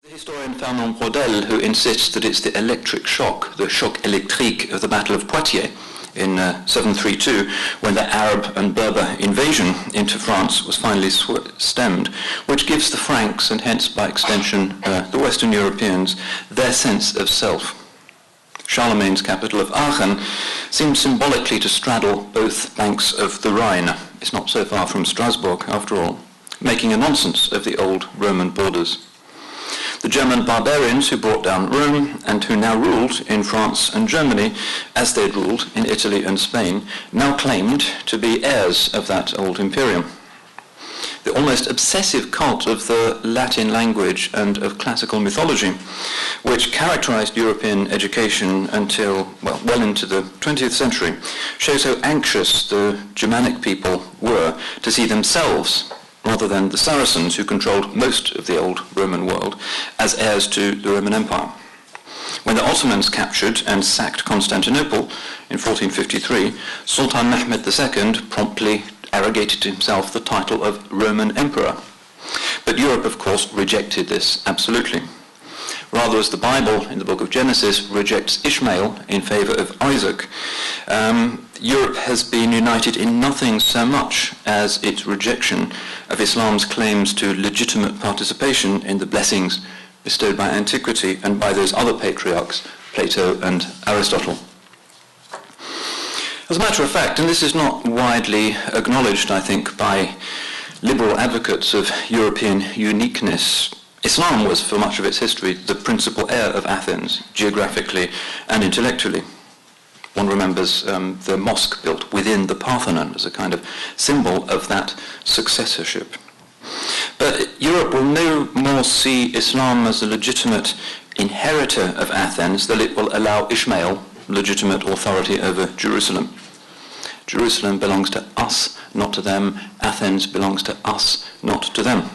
The historian Fernand Braudel, who insists that it's the electric shock, the choc électrique of the Battle of Poitiers in 732, when the Arab and Berber invasion into France was finally stemmed, which gives the Franks, and hence by extension the Western Europeans, their sense of self. Charlemagne's capital of Aachen seems symbolically to straddle both banks of the Rhine. It's not so far from Strasbourg, after all, making a nonsense of the old Roman borders. The German barbarians who brought down Rome and who now ruled in France and Germany, as they'd ruled in Italy and Spain, now claimed to be heirs of that old imperium. The almost obsessive cult of the Latin language and of classical mythology, which characterized European education until, well into the 20th century, shows how anxious the Germanic people were to see themselves, rather than the Saracens, who controlled most of the old Roman world, as heirs to the Roman Empire. When the Ottomans captured and sacked Constantinople in 1453, Sultan Mehmed II promptly arrogated to himself the title of Roman Emperor. But Europe, of course, rejected this absolutely. Rather, as the Bible in the book of Genesis rejects Ishmael in favor of Isaac, Europe has been united in nothing so much as its rejection of Islam's claims to legitimate participation in the blessings bestowed by antiquity and by those other patriarchs, Plato and Aristotle. As a matter of fact, and this is not widely acknowledged, I think, by liberal advocates of European uniqueness, Islam was, for much of its history, the principal heir of Athens, geographically and intellectually. One remembers the mosque built within the Parthenon as a kind of symbol of that successorship. But Europe will no more see Islam as a legitimate inheritor of Athens than it will allow Ishmael legitimate authority over Jerusalem. Jerusalem belongs to us, not to them. Athens belongs to us, not to them.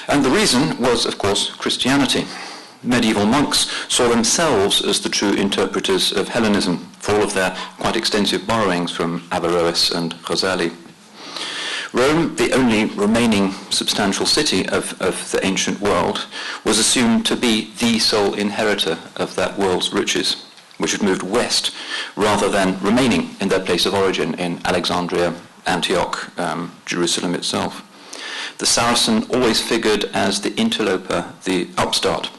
And the reason was, of course, Christianity. Medieval monks saw themselves as the true interpreters of Hellenism, for all of their quite extensive borrowings from Averroes and Ghazali. Rome, the only remaining substantial city of the ancient world, was assumed to be the sole inheritor of that world's riches, which had moved west rather than remaining in their place of origin in Alexandria, Antioch, Jerusalem itself. The Saracen always figured as the interloper, the upstart.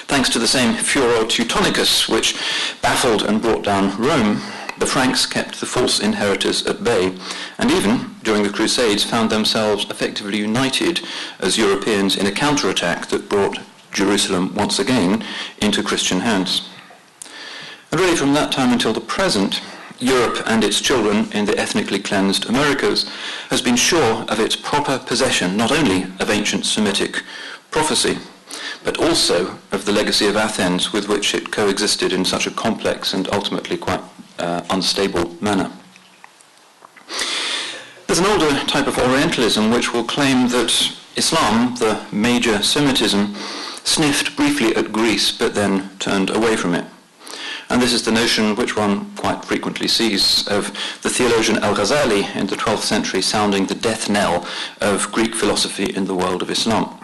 Thanks to the same furor Teutonicus, which baffled and brought down Rome, the Franks kept the false inheritors at bay, and even, during the Crusades, found themselves effectively united as Europeans in a counterattack that brought Jerusalem once again into Christian hands. And really from that time until the present, Europe and its children in the ethnically cleansed Americas has been sure of its proper possession not only of ancient Semitic prophecy, but also of the legacy of Athens with which it coexisted in such a complex and ultimately quite unstable manner. There's an older type of Orientalism which will claim that Islam, the major Semitism, sniffed briefly at Greece but then turned away from it. And this is the notion which one quite frequently sees of the theologian Al-Ghazali in the 12th century sounding the death knell of Greek philosophy in the world of Islam.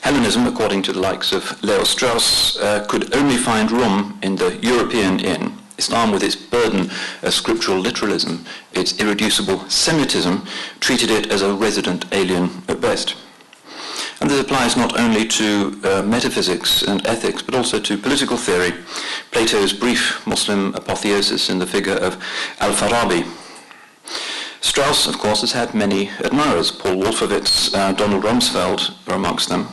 Hellenism, according to the likes of Leo Strauss, could only find room in the European inn. Islam, with its burden of scriptural literalism, its irreducible Semitism, treated it as a resident alien at best. And this applies not only to metaphysics and ethics, but also to political theory. Plato's brief Muslim apotheosis in the figure of Al-Farabi. Strauss, of course, has had many admirers. Paul Wolfowitz, Donald Rumsfeld are amongst them,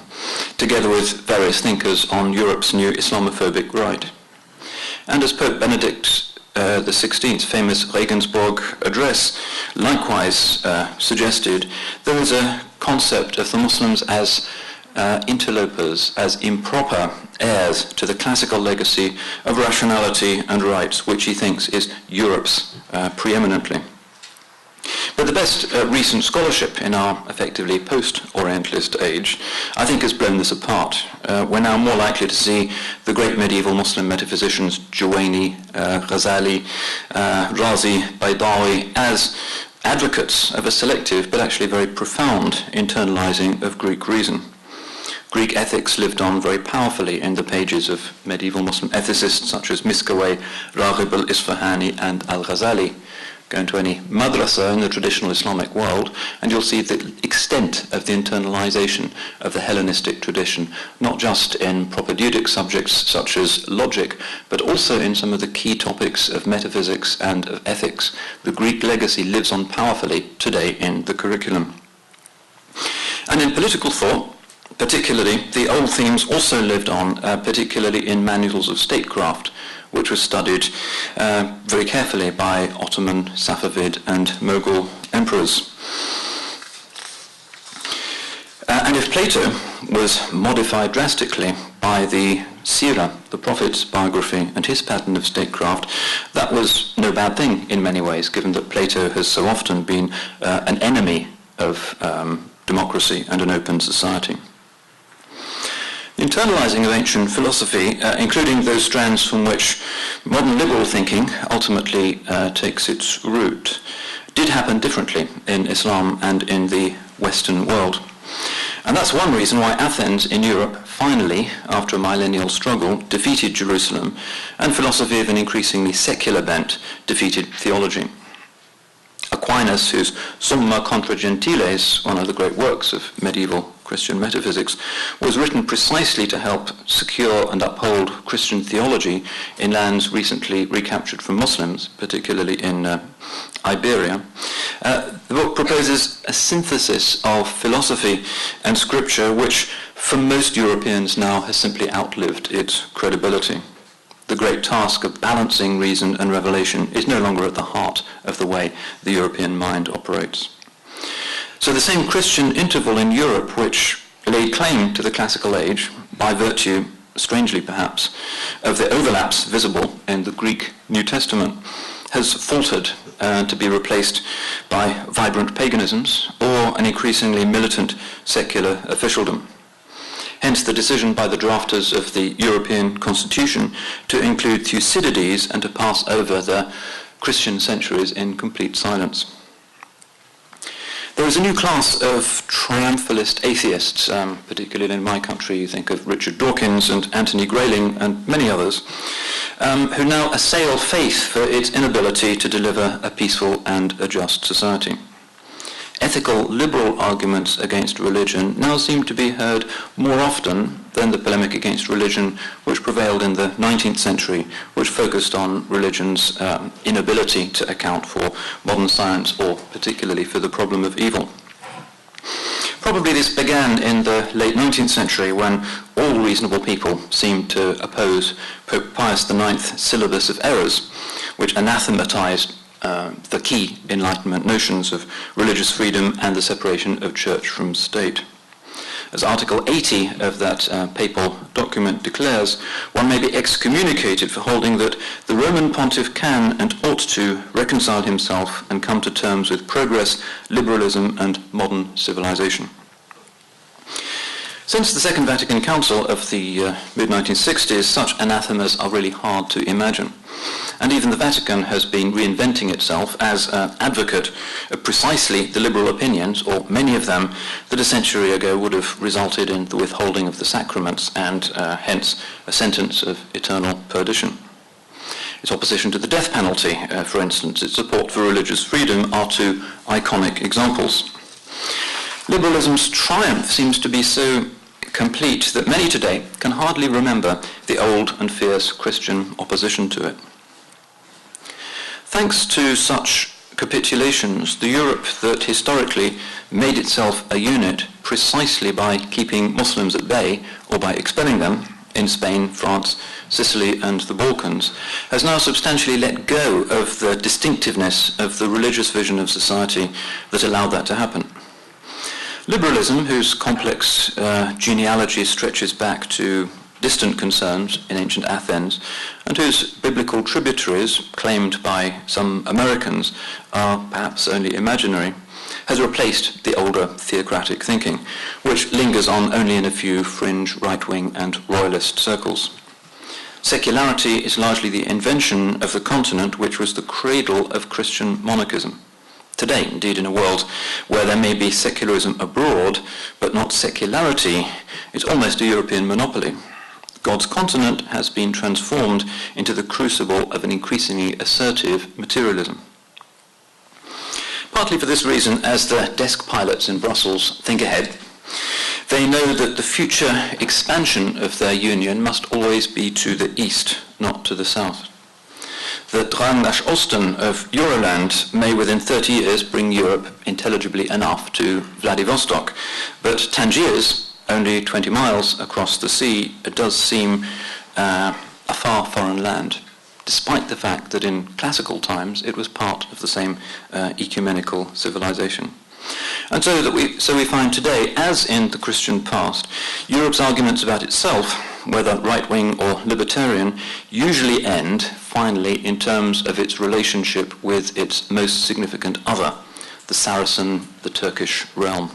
together with various thinkers on Europe's new Islamophobic right. And as Pope Benedict XVI's famous Regensburg address likewise suggested, there is a concept of the Muslims as interlopers, as improper heirs to the classical legacy of rationality and rights, which he thinks is Europe's preeminently. But the best recent scholarship in our effectively post-Orientalist age, I think, has blown this apart. We're now more likely to see the great medieval Muslim metaphysicians Juwayni, Ghazali, Razi, Baydawi as advocates of a selective but actually very profound internalizing of Greek reason. Greek ethics lived on very powerfully in the pages of medieval Muslim ethicists such as Miskawayh, Raghib al-Isfahani and al-Ghazali. Go into any madrasa in the traditional Islamic world and you'll see the extent of the internalization of the Hellenistic tradition, not just in propedeutic subjects such as logic, but also in some of the key topics of metaphysics and of ethics. The Greek legacy lives on powerfully today in the curriculum. And in political thought, particularly, the old themes also lived on, particularly in manuals of statecraft, which was studied very carefully by Ottoman, Safavid and Mughal emperors. And if Plato was modified drastically by the Sirah, the prophet's biography, and his pattern of statecraft, that was no bad thing in many ways, given that Plato has so often been an enemy of democracy and an open society. The internalizing of ancient philosophy, including those strands from which modern liberal thinking ultimately takes its root, did happen differently in Islam and in the Western world. And that's one reason why Athens in Europe finally, after a millennial struggle, defeated Jerusalem, and philosophy of an increasingly secular bent defeated theology. Aquinas, whose Summa Contra Gentiles, one of the great works of medieval Christian metaphysics, was written precisely to help secure and uphold Christian theology in lands recently recaptured from Muslims, particularly in Iberia. The book proposes a synthesis of philosophy and scripture which, for most Europeans now, has simply outlived its credibility. The great task of balancing reason and revelation is no longer at the heart of the way the European mind operates. So the same Christian interval in Europe which laid claim to the classical age, by virtue, strangely perhaps, of the overlaps visible in the Greek New Testament, has faltered to be replaced by vibrant paganisms or an increasingly militant secular officialdom. Hence the decision by the drafters of the European Constitution to include Thucydides and to pass over the Christian centuries in complete silence. There is a new class of triumphalist atheists, particularly in my country. You think of Richard Dawkins and Anthony Grayling and many others, who now assail faith for its inability to deliver a peaceful and a just society. Ethical liberal arguments against religion now seem to be heard more often than the polemic against religion which prevailed in the 19th century, which focused on religion's inability to account for modern science or particularly for the problem of evil. Probably this began in the late 19th century when all reasonable people seemed to oppose Pope Pius IX's syllabus of errors, which anathematized the key Enlightenment notions of religious freedom and the separation of church from state. As Article 80 of that papal document declares, one may be excommunicated for holding that the Roman pontiff can and ought to reconcile himself and come to terms with progress, liberalism and modern civilization. Since the Second Vatican Council of the mid-1960s, such anathemas are really hard to imagine. And even the Vatican has been reinventing itself as an advocate of precisely the liberal opinions, or many of them, that a century ago would have resulted in the withholding of the sacraments and hence a sentence of eternal perdition. Its opposition to the death penalty, for instance, its support for religious freedom are two iconic examples. Liberalism's triumph seems to be so complete that many today can hardly remember the old and fierce Christian opposition to it. Thanks to such capitulations, the Europe that historically made itself a unit precisely by keeping Muslims at bay or by expelling them in Spain, France, Sicily and the Balkans, has now substantially let go of the distinctiveness of the religious vision of society that allowed that to happen. Liberalism, whose complex genealogy stretches back to distant concerns in ancient Athens, and whose biblical tributaries, claimed by some Americans, are perhaps only imaginary, has replaced the older theocratic thinking, which lingers on only in a few fringe right-wing and royalist circles. Secularity is largely the invention of the continent which was the cradle of Christian monarchism. Today, indeed, in a world where there may be secularism abroad, but not secularity, it's almost a European monopoly. God's continent has been transformed into the crucible of an increasingly assertive materialism. Partly for this reason, as the desk pilots in Brussels think ahead, they know that the future expansion of their union must always be to the east, not to the south. The Drang nach Osten of Euroland may within 30 years bring Europe intelligibly enough to Vladivostok, but Tangiers, only 20 miles across the sea, does seem a far foreign land, despite the fact that in classical times it was part of the same ecumenical civilization. And so we find today, as in the Christian past, Europe's arguments about itself, whether right-wing or libertarian, usually end finally in terms of its relationship with its most significant other, the Saracen, the Turkish realm.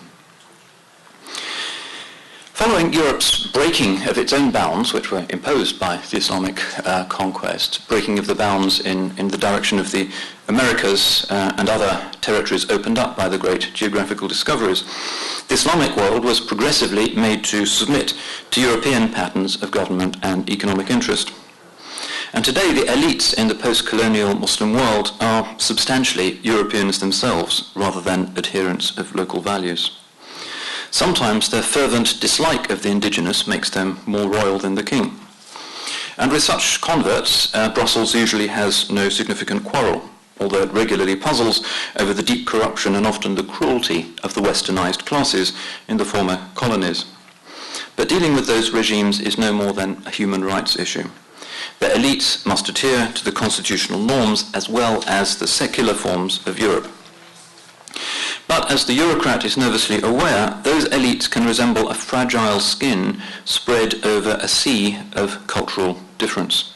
Following Europe's breaking of its own bounds, which were imposed by the Islamic conquest, breaking of the bounds in the direction of the Americas and other territories opened up by the great geographical discoveries, the Islamic world was progressively made to submit to European patterns of government and economic interest. And today the elites in the post-colonial Muslim world are substantially Europeans themselves, rather than adherents of local values. Sometimes their fervent dislike of the indigenous makes them more royal than the king. And with such converts, Brussels usually has no significant quarrel, although it regularly puzzles over the deep corruption and often the cruelty of the westernized classes in the former colonies. But dealing with those regimes is no more than a human rights issue. The elites must adhere to the constitutional norms as well as the secular forms of Europe. But as the Eurocrat is nervously aware, those elites can resemble a fragile skin spread over a sea of cultural difference.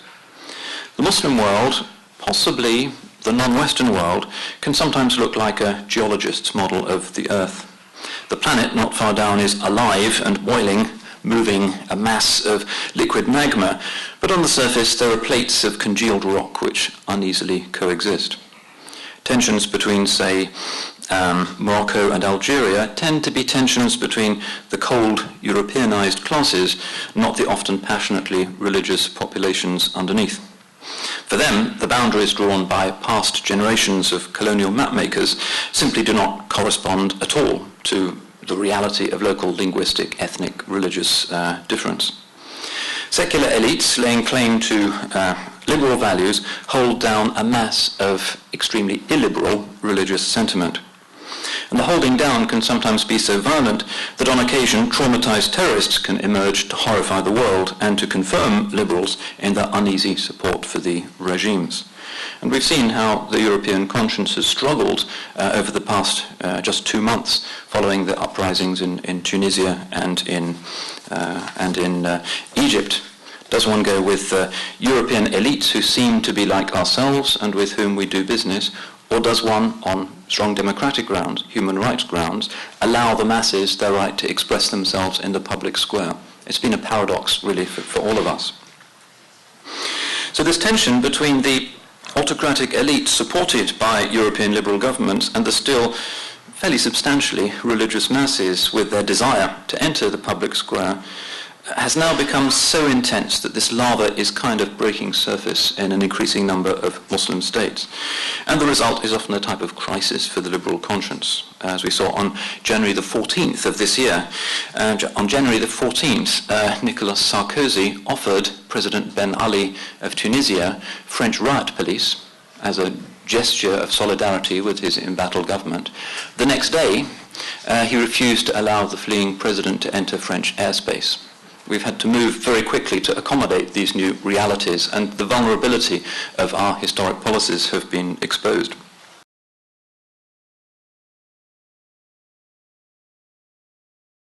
The Muslim world, possibly the non-Western world, can sometimes look like a geologist's model of the Earth. The planet not far down is alive and boiling, moving a mass of liquid magma, but on the surface there are plates of congealed rock which uneasily coexist. Tensions between, say, Morocco and Algeria tend to be tensions between the cold Europeanized classes, not the often passionately religious populations underneath. For them, the boundaries drawn by past generations of colonial mapmakers simply do not correspond at all to the reality of local linguistic, ethnic, religious difference. Secular elites laying claim to liberal values hold down a mass of extremely illiberal religious sentiment. And the holding down can sometimes be so violent that on occasion traumatized terrorists can emerge to horrify the world and to confirm liberals in their uneasy support for the regimes. And we've seen how the European conscience has struggled over the past just 2 months following the uprisings in Tunisia and in Egypt. Does one go with European elites who seem to be like ourselves and with whom we do business, or does one, on strong democratic grounds, human rights grounds, allow the masses their right to express themselves in the public square? It's been a paradox, really, for all of us. So this tension between the autocratic elite supported by European liberal governments and the still fairly substantially religious masses with their desire to enter the public square has now become so intense that this lava is kind of breaking surface in an increasing number of Muslim states. And the result is often a type of crisis for the liberal conscience. As we saw on January the 14th of this year, on January the 14th, Nicolas Sarkozy offered President Ben Ali of Tunisia French riot police as a gesture of solidarity with his embattled government. The next day, he refused to allow the fleeing president to enter French airspace. We've had to move very quickly to accommodate these new realities, and the vulnerability of our historic policies have been exposed.